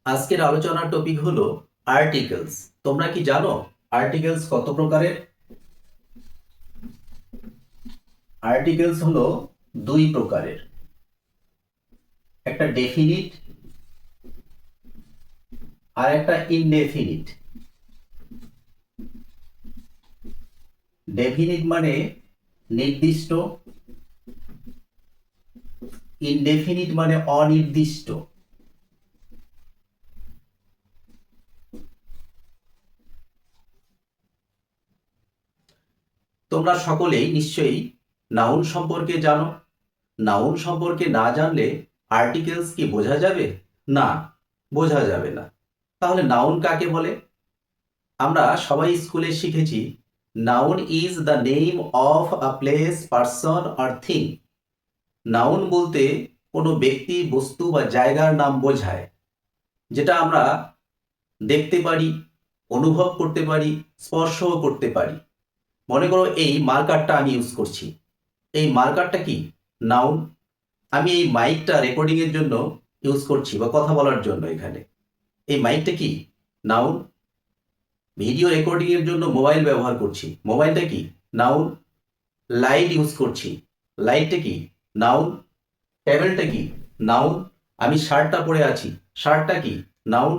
আজকের আলোচনার টপিক হলো আর্টিকেলস। তোমরা কি জানো আর্টিকেলস কত প্রকারের? আর্টিকেলস হলো দুই প্রকারের, একটা ডেফিনিট আর একটা ইনডেফিনিট। ডেফিনিট মানে নির্দিষ্ট, ইনডেফিনিট মানে অনির্দিষ্ট। তোমরা সকলেই নিশ্চয়ই নাউন সম্পর্কে জানো। নাউন সম্পর্কে না জানলে আর্টিকেলস কি বোঝা যাবে? না, বোঝা যাবে না। তাহলে নাউন কাকে বলে? আমরা সবাই স্কুলে শিখেছি, noun is the name of a place, person or thing. Noun বলতে কোনো ব্যক্তি, বস্তু বা জায়গার নাম বোঝায়, যেটা আমরা দেখতে পারি, অনুভব করতে পারি, স্পর্শও করতে পারি। মনে করো এই মার্কারটা আমি ইউজ করছি, এই মার্কারটা কি? নাউন। আমি এই মাইকটা রেকর্ডিং এর জন্য ইউজ করছি বা কথা বলার জন্য, এখানে এই মাইকটা কি? নাউন। ভিডিও রেকর্ডিং এর জন্য মোবাইল ব্যবহার করছি, মোবাইলটা কি? নাউন। লাইট ইউজ করছি, লাইটটা কি? নাউন। টেবিলটা কি? নাউন। আমি শার্টটা পরে আছি, শার্টটা কি? নাউন।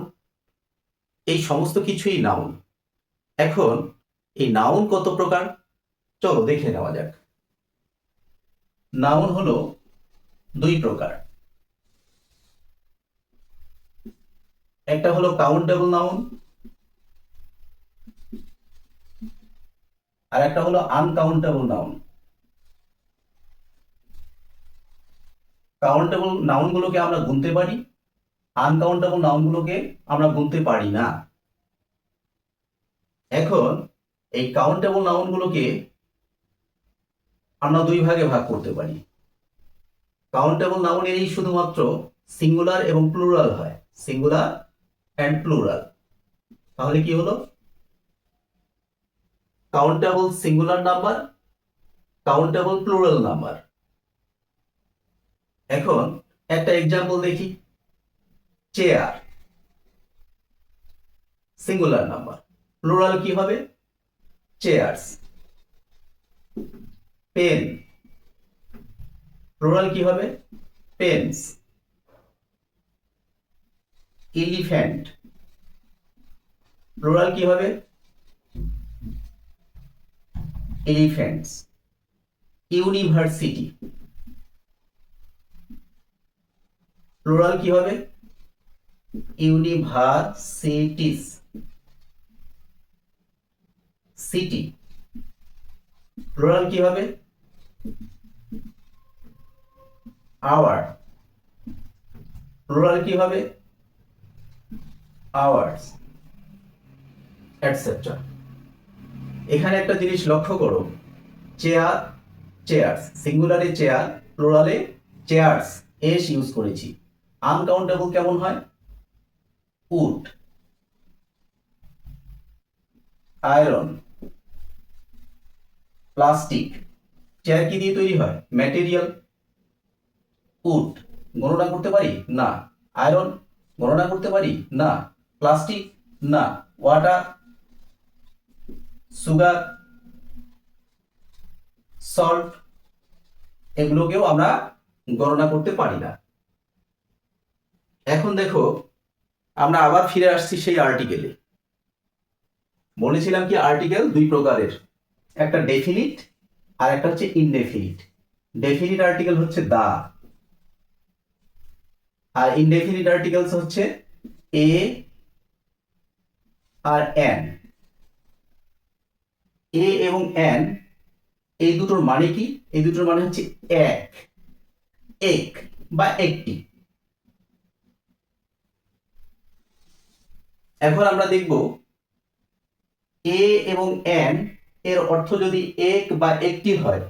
এই সমস্ত কিছুই নাউন। এখন এই নাউন কত প্রকার চলো দেখে নেওয়া যাক। নাউন হলো দুই প্রকার, একটা হলো কাউন্টেবল নাউন আর একটা হলো আনকাউন্টেবল নাউন। কাউন্টেবল নাউনগুলোকে আমরা গুনতে পারি, আনকাউন্টেবল নাউনগুলোকে আমরা গুনতে পারি না। এখন এই কাউন্টেবল নাউনগুলোকে আমরা দুই ভাগে ভাগ করতে পারি। কাউন্টেবল নাউনেরই শুধুমাত্র সিঙ্গুলার এবং প্লুরাল হয়, সিঙ্গুলার অ্যান্ড প্লুরাল। তাহলে কি হলো? Countable singular number, countable plural number. এখন একটা এক্সাম্পল দেখি। চেয়ার সিঙ্গুলার নাম্বার, প্লুরাল কি হবে? চেয়ার্স। পেন প্লুরাল কি হবে? পেন্স। এলিফ্যান্ট প্লুরাল কি হবে? এলিফ্যান্টস। ইউনিভার্সিটি প্লুরাল কি হবে? ইউনিভার্সিটিস। সিটি প্লুরাল কি হবে? আওয়ার। প্লুরাল কি হবে? Hours, etcetera. এখানে একটা জিনিস লক্ষ্য করো, চেয়ার, চেয়ার্স, সিঙ্গুলারে চেয়ার, প্লুরালে চেয়ার্স, এস ইউজ করেছি। আনকাউন্টেবল কেমন হয়? Would, iron, plastic. চেয়ার কি দিয়ে তৈরি হয়? ম্যাটেরিয়াল। উড গণনা করতে পারি না। আয়রন গণনা করতে পারি না। প্লাস্টিক না। ওয়াটার, সুগার, সল্ট, এগুলোকেও আমরা গণনা করতে পারি না। এখন দেখো, আমরা আবার ফিরে আসছি সেই আর্টিকেলে। বলেছিলাম কি আর্টিকেল দুই প্রকারের, একটা ডেফিনিট আর একটা হচ্ছে ইনডেফিনিট। ডেফিনিট আর্টিকেল হচ্ছে দা, আর ইনডেফিনিট আর্টিকেলস হচ্ছে এ আর এন। এ এবং এন এই দুটোর মানে কি? এই দুটোর মানে হচ্ছে এক, এক বা একটি। এখন আমরা দেখব এ এবং এন এর অর্থ যদি এক বা একটি হয়,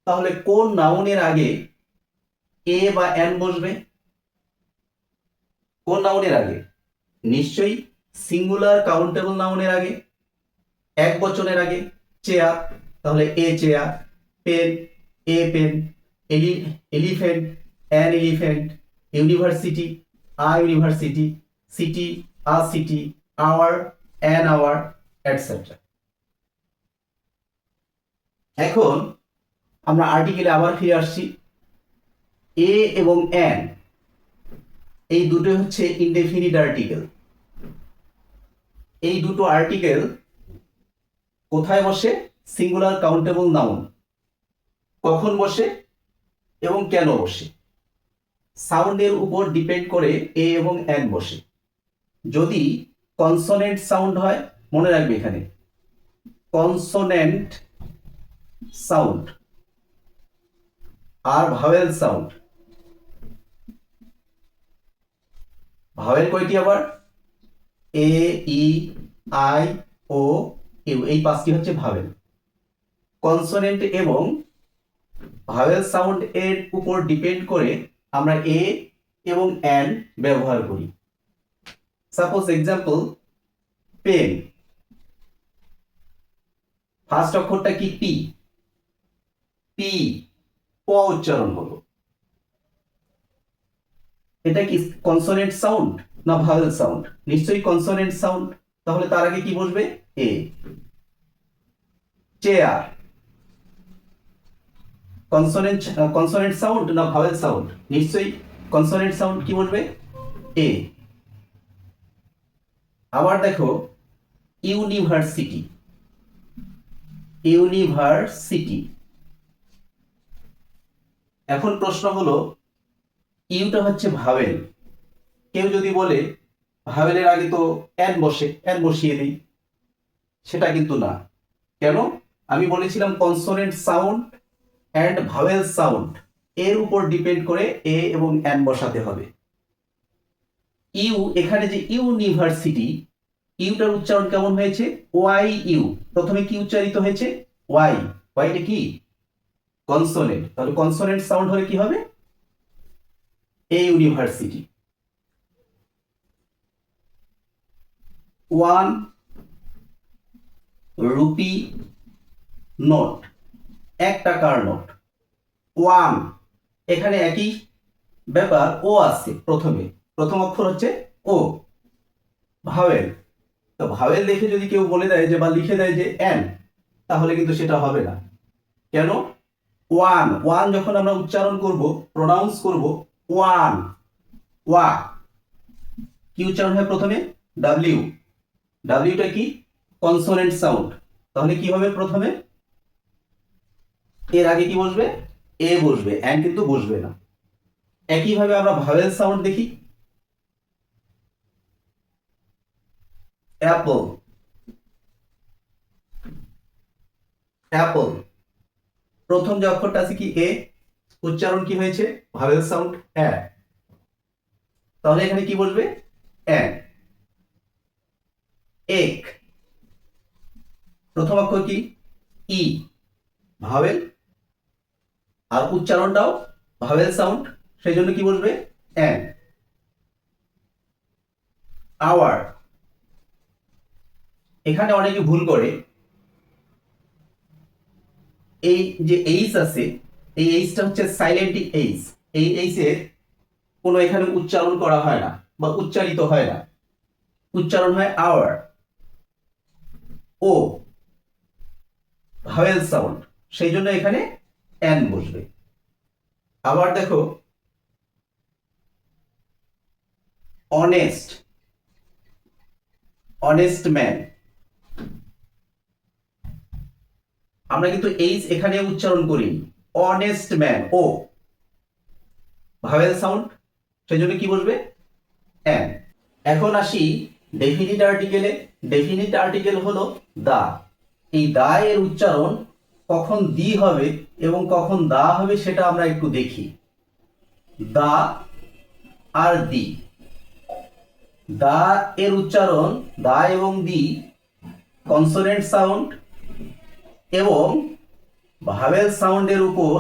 তাহলে কোন নাউনের আগে এ বা এন বসবে? কোন নাউনের আগে? নিশ্চয়ই সিঙ্গুলার কাউন্টেবল নাউনের আগে, এক বচনের আগে। চেয়ার, তাহলে a chair. Pen, a pen. Elephant, an elephant. University, a university, city, a city, hour, an hour, etcetera. এখন আমরা আর্টিকেলে আবার ফিরে আসছি। এ এবং অ্যান এই দুটো হচ্ছে ইনডেফিনিট আর্টিকেল। এই দুটো আর্টিকেল কোথায় বসে? Singular countable noun. কখন বসে এবং কেন বসে? সাউন্ডের উপর ডিপেন্ড করে এ এবং অ্যান বসে। যদি কনসোনেন্ট সাউন্ড হয়, মনে রাখবে এখানে কনসোনেন্ট সাউন্ড আর ভাওয়েল সাউন্ড। ভাওয়েল কয়টি আবার? এ, ই, আই, ও, ইউ, এই পাঁচটি হচ্ছে ভাওয়েল। কনসোনেন্ট এবং ভাওয়েল সাউন্ড এর উপর ডিপেন্ড করে আমরা এ এবং অ্যান ব্যবহার করি। সাপোজ এক্সাম্পল, পেন, ফার্স্ট অক্ষরটা কি? পি। পি, প উচ্চারণ হলো। এটা কি কনসোনেন্ট সাউন্ড না ভাওয়েল সাউন্ড? নিশ্চয়ই কনসোনেন্ট সাউন্ড। তাহলে তার আগে কি বসবে? এ। চেয়ার, কনসোনেন্ট সাউন্ড না ভাওয়েল সাউন্ড? নিশ্চয়ই কনসোনেন্ট সাউন্ড। কি বলবে? এ। আবার দেখো ইউনিভার্সিটি, ইউনিভার্সিটি। এখন প্রশ্ন হলো, ইউটা হচ্ছে ভাওয়েল। কেউ যদি বলে ভাওয়েলের আগে তো অ্যান বসে, অ্যান বসিয়ে দিই, সেটা কিন্তু না। কেন? আমি বলেছিলাম consonant sound and vowel sound এর উপর ডিপেন্ড করে এ এবং অ্যান বসাতে হবে। ইউ, এখানে যে ইউনিভার্সিটি, ইউটার উচ্চারণ কেমন হয়েছে? Y U. প্রথমে কি উচ্চারিত হয়েছে? ওয়াই। ওয়াইটা কি? কনসোনেন্ট। তাহলে কনসোনেন্ট সাউন্ড হলে কি হবে? A university. One rupee note, 1 টাকার নোট। ওয়ান, এখানে একই ব্যাপার, ও আছে প্রথমে, প্রথম অক্ষর হচ্ছে ও, ভাওয়েল। তো ভাওয়েল দেখে যদি কেউ বলে দেয় যে বা লিখে দেয় যে এন, তাহলে কিন্তু সেটা হবে না। কেন? ওয়ান, ওয়ান যখন আমরা উচ্চারণ করব, প্রোনাউন্স করব, ওয়ান, ওয়া, কি উচ্চারণ হয় প্রথমে? ডাব্লিউ। ডাব্লিউটা কি? Consonant sound. তাহলে কি হবে? প্রথমে এর আগে কি বসবে? এ বসবে, এন কিন্তু বসবে না। একইভাবে আমরা ভাওয়েল সাউন্ড দেখি। Apple, Apple. প্রথম যে অক্ষরটা আছে কি? এ। উচ্চারণ কি হয়েছে? ভাওয়েল সাউন্ড, অ্যা। তাহলে এখানে কি বসবে? অ্যান। এক, প্রথম অক্ষর কি? ই, ভাওয়েল, আর উচ্চারণটাও ভাওয়েল সাউন্ড, সেই জন্য কি বসবে? অ্যান। আওয়ার, এখানে অনেকে ভুল করে, এই যে এইচ আছে, এই এইচটা হচ্ছে সাইলেন্ট এইচ। এই এইচ এর কোনো এখানে উচ্চারণ করা হয় না বা উচ্চারিত হয় না, উচ্চারণ হয় আওয়ার। ও ভাওয়েল সাউন্ড, সেই জন্য এখানে অ্যান বসবে। আবার দেখো অনেস্ট, অনেস্ট ম্যান। আমরা কিন্তু এইচ এখানে উচ্চারণ করি, honest man, O vowel sound, সেই জন্য কি বসবে? অ্যান। এখন আসি ডেফিনিট আর্টিকেলে। ডেফিনিট আর্টিকেল হলো দা। এই দা এর উচ্চারণ কখন দি হবে এবং কখন দা হবে সেটা আমরা একটু দেখি। দা আর দি, দা এর উচ্চারণ, দা এবং দি কনসোনেন্ট সাউন্ড এবং ভাওয়েল সাউন্ডের উপর,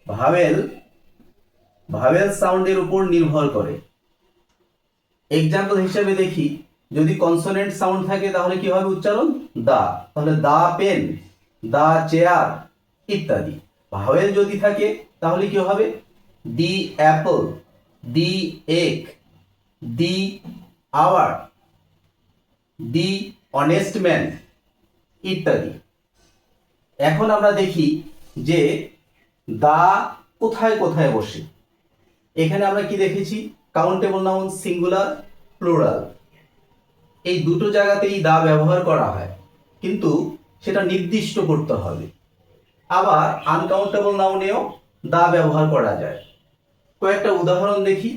ভাওয়েল, ভাওয়েল সাউন্ডের উপর নির্ভর করে। এক্সাম্পল হিসেবে দেখি, যদি কনসোনেন্ট সাউন্ড থাকে তাহলে কি হবে উচ্চারণ? দা। তাহলে দা পেন, দা চেয়ার ইত্যাদি। ভাওয়েল যদি থাকে তাহলে কি হবে? দি অ্যাপল, দি এগ, দি আওয়ার, দি অনেস্ট ম্যান ইত্যাদি। এখন আমরা দেখি যে দা কোথায় কোথায় বসে। এখানে আমরা কি দেখেছি? কাউন্টেবল নাউন সিঙ্গুলার, প্লুরাল, এই দুটো জায়গাতেই দা ব্যবহার করা হয়, কিন্তু সেটা নির্দিষ্ট করতে হবে। আবার আনকাউন্টেবল নাউনেও দা ব্যবহার করা যায়। কয়েকটা উদাহরণ দেখি।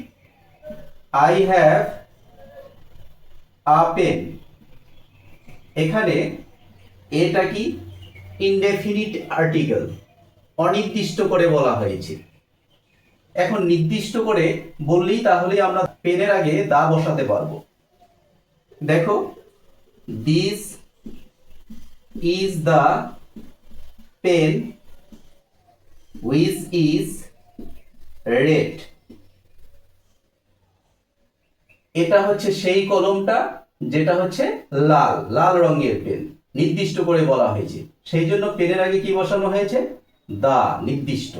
I have a pen. এখানে এটা কি? ইনডেফিনিট আর্টিকেল, অনির্দিষ্ট করে বলা হয়েছে। এখন নির্দিষ্ট করে বললেই তাহলে আমরা পেনের আগে দা বসাতে পারবো। দেখো, this is the pen which is red। এটা হচ্ছে সেই কলমটা যেটা হচ্ছে লাল, লাল রঙের পেন। নির্দিষ্ট করে বলা হয়েছে, সেই জন্য পেনের আগে কি বসানো হয়েছে? দা, নির্দিষ্ট,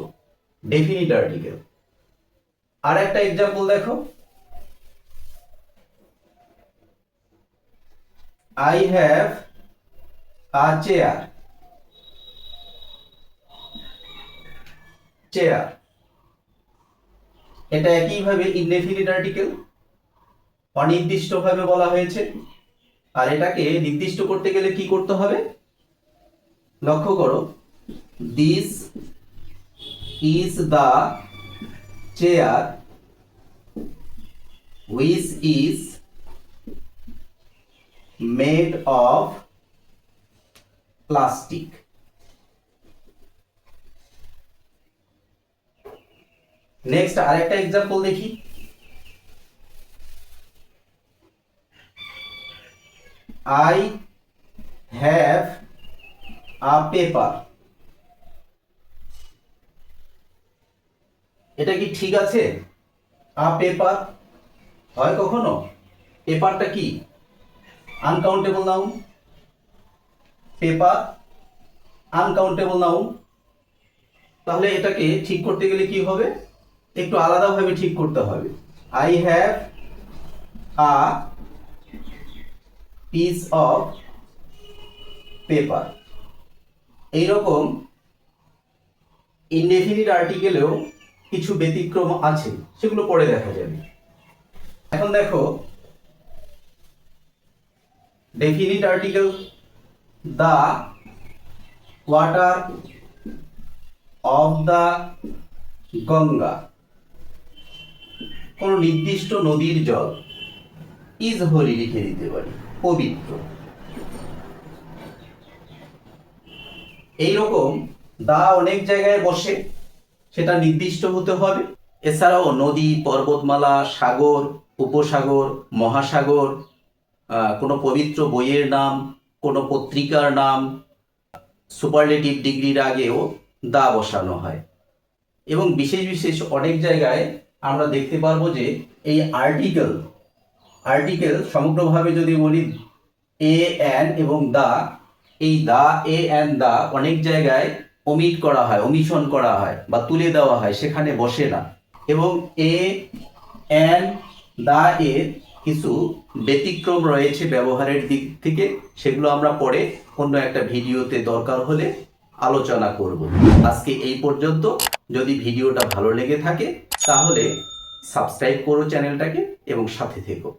ডেফিনিট আর্টিকেল। আর একটা এক্সাম্পল দেখো, I have a chair. Chair, এটা একইভাবে ইনডেফিনিট আর্টিকেল, অনির্দিষ্টভাবে বলা হয়েছে। আর এটাকে নির্দিষ্ট করতে গেলে কি করতে হবে? লক্ষ্য করো, this is the chair which is made of plastic. Next আরেকটা এক্সাম্পল দেখি। I have a paper। এটা কি ঠিক আছে? আ পেপার হয় কখনো? পেপারটা কি? Uncountable noun. Paper uncountable noun. তাহলে এটাকে ঠিক করতে গেলে কি হবে? একটু আলাদাভাবে ঠিক করতে হবে। I have a piece of paper. এইরকম ইনডেফিনিট আর্টিকেলেও কিছু ব্যতিক্রম আছে, সেগুলো পরে দেখা যাবে। এখন দেখো, definite article, the water of the Ganga, কোন নির্দিষ্ট নদীর জল। ইজ হোলি লিখে দিতে পারি, পবিত্র। এইরকম দা অনেক জায়গায় বসে, সেটা নির্দিষ্ট হতে হবে। এছাড়াও নদী, পর্বতমালা, সাগর, উপসাগর, মহাসাগর, কোনো পবিত্র বইয়ের নাম, কোনো পত্রিকার নাম, সুপারলেটিভ ডিগ্রির আগেও দা বসানো হয়। এবং বিশেষ বিশেষ অনেক জায়গায় আমরা দেখতে পারবো যে এই আর্টিকেল সমগ্রভাবে যদি বলি এ অ্যান এবং দা, এই দা, এ অ্যান দা অনেক জায়গায় ওমিট করা হয়, ওমিশন করা হয় বা তুলে দেওয়া হয়, সেখানে বসে না। এবং এ অ্যান দা এর কিছু ব্যতিক্রম রয়েছে ব্যবহারের দিক থেকে, সেগুলো আমরা পরে অন্য একটা ভিডিওতে দরকার হলে আলোচনা করব। আজকে এই পর্যন্ত। যদি ভিডিওটা ভালো লেগে থাকে তাহলে সাবস্ক্রাইব করো চ্যানেলটাকে এবং সাথে থেকো।